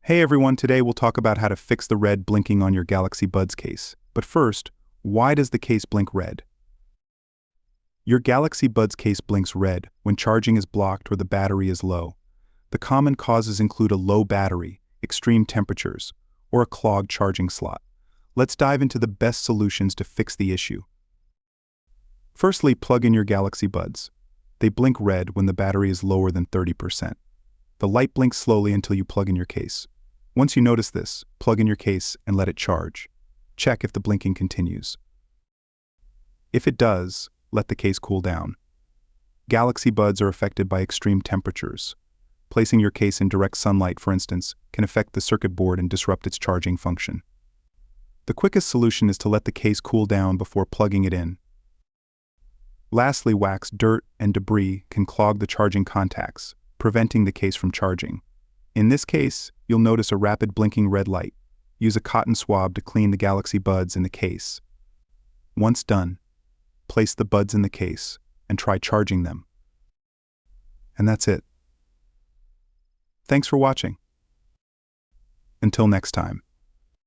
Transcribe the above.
Hey everyone, today we'll talk about how to fix the red blinking on your Galaxy Buds case. But first, why does the case blink red? Your Galaxy Buds case blinks red when charging is blocked or the battery is low. The common causes include a low battery, extreme temperatures, or a clogged charging slot. Let's dive into the best solutions to fix the issue. Firstly, plug in your Galaxy Buds. They blink red when the battery is lower than 30%. The light blinks slowly until you plug in your case. Once you notice this, plug in your case and let it charge. Check if the blinking continues. If it does, let the case cool down. Galaxy Buds are affected by extreme temperatures. Placing your case in direct sunlight, for instance, can affect the circuit board and disrupt its charging function. The quickest solution is to let the case cool down before plugging it in. Lastly, wax, dirt, and debris can clog the charging contacts, preventing the case from charging. In this case, you'll notice a rapid blinking red light. Use a cotton swab to clean the Galaxy Buds in the case. Once done, place the buds in the case and try charging them. And that's it. Thanks for watching. Until next time.